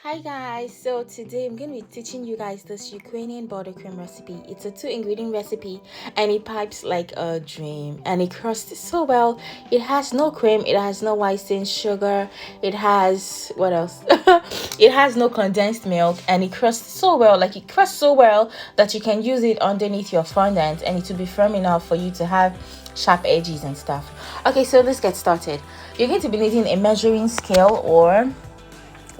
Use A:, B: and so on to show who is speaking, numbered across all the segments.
A: Hi guys, so today I'm going to be teaching you guys this Ukrainian buttercream recipe. It's a 2 ingredient recipe and it pipes like a dream and it crusts so well. It has no cream, it has no icing, sugar, it has what else? It has no condensed milk and it crusts so well, like it crusts so well that you can use it underneath your fondant and it will be firm enough for you to have sharp edges and stuff. Okay, so let's get started. You're going to be needing a measuring scale or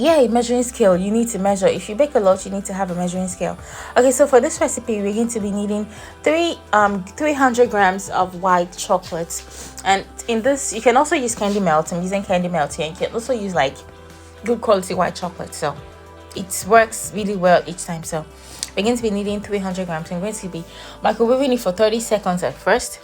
A: a measuring scale. You need to measure. If you bake a lot, you need to have a measuring scale. Okay, so for this recipe we're going to be needing 300 grams of white chocolate, and in this you can also use candy melt. I'm using candy melt here. You can also use like good quality white chocolate, so it works really well each time. So we're going to be needing 300 grams. I'm going to be microwaving it for 30 seconds at first,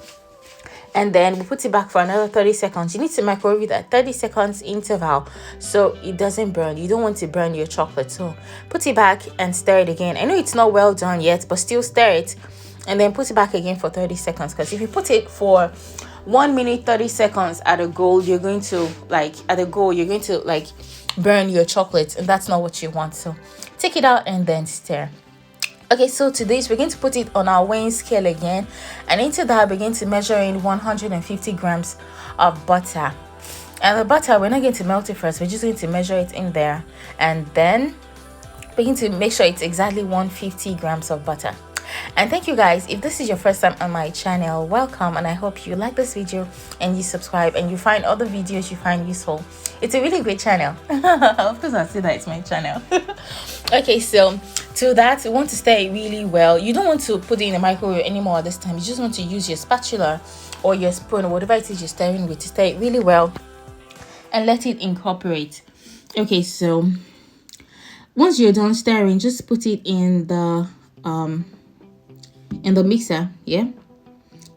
A: and then we put it back for another 30 seconds. You need to microwave it at 30 seconds interval so it doesn't burn. You don't want to burn your chocolate, so put it back and stir it again. I know it's not well done yet, but still stir it and then put it back again for 30 seconds, because if you put it for 1 minute 30 seconds at a goal, you're going to burn your chocolate, and that's not what you want. So take it out and then stir. Okay, so today we're going to put it on our weighing scale again, and into that we're going to measure in 150 grams of butter. And the butter, we're not going to melt it first, we're just going to measure it in there, and then we're going to make sure it's exactly 150 grams of butter. And thank you guys, if this is your first time on my channel, welcome, and I hope you like this video and you subscribe and you find other videos you find useful. It's a really great channel. Of course I'll say that it's my channel. Okay, so to that we want to stir it really well. You don't want to put it in the microwave anymore this time. You just want to use your spatula or your spoon or whatever it is you're stirring with to stir it really well and let it incorporate. Okay, so once you're done stirring, just put it in the mixer.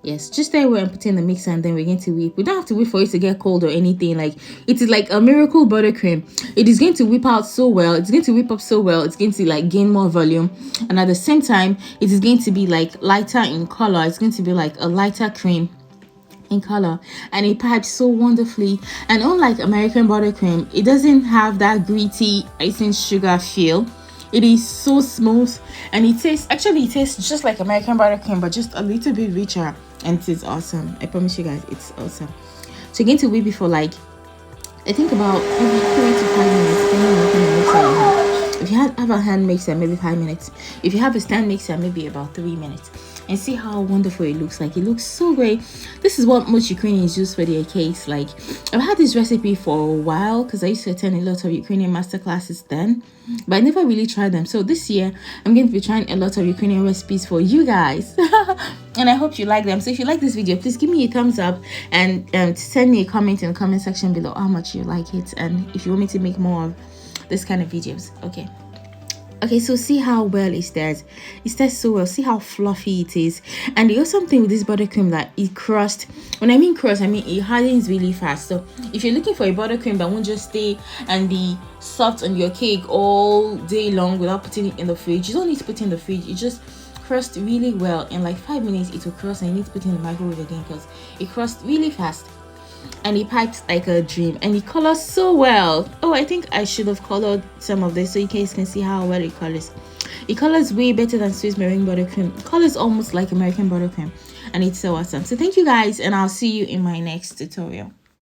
A: Yes, just stir it and put it in the mixer, and then we're going to whip. We don't have to wait for it to get cold or anything. Like, it is like a miracle buttercream. It is going to whip out so well. It's going to whip up so well. It's going to like gain more volume, and at the same time it is going to be like lighter in color. It's going to be like a lighter cream in color, and it pipes so wonderfully. And unlike American buttercream, it doesn't have that gritty icing sugar feel. It is so smooth, and it tastes just like American buttercream, but just a little bit richer, and it is awesome. I promise you guys, it's awesome. So you're going to whip it for like, I think about maybe 3 to 5 minutes, depending on what kind of mixer you have. If you have a hand mixer, maybe 5 minutes. If you have a stand mixer, maybe about 3 minutes. And see how wonderful it looks. Like, it looks so great. This is what most Ukrainians use for their cakes. Like, I've had this recipe for a while because I used to attend a lot of Ukrainian master classes then, but I never really tried them. So this year I'm going to be trying a lot of Ukrainian recipes for you guys. And I hope you like them. So if you like this video, please give me a thumbs up and send me a comment in the comment section below how much you like it, and if you want me to make more of this kind of videos. Okay, so see how well it stirs. It stirs so well. See how fluffy it is. And the awesome thing with this buttercream that it crust. When I mean crust, I mean it hardens really fast. So if you're looking for a buttercream that won't just stay and be soft on your cake all day long without putting it in the fridge, you don't need to put it in the fridge. It just crusts really well. In like 5 minutes it will crust, and you need to put it in the microwave again because it crusts really fast. And it pipes like a dream, and it colors so well. Oh, I think I should have colored some of this so you guys can see how well it colors. It colors way better than Swiss Marine buttercream. It colors almost like American buttercream, and it's so awesome. So thank you guys, and I'll see you in my next tutorial.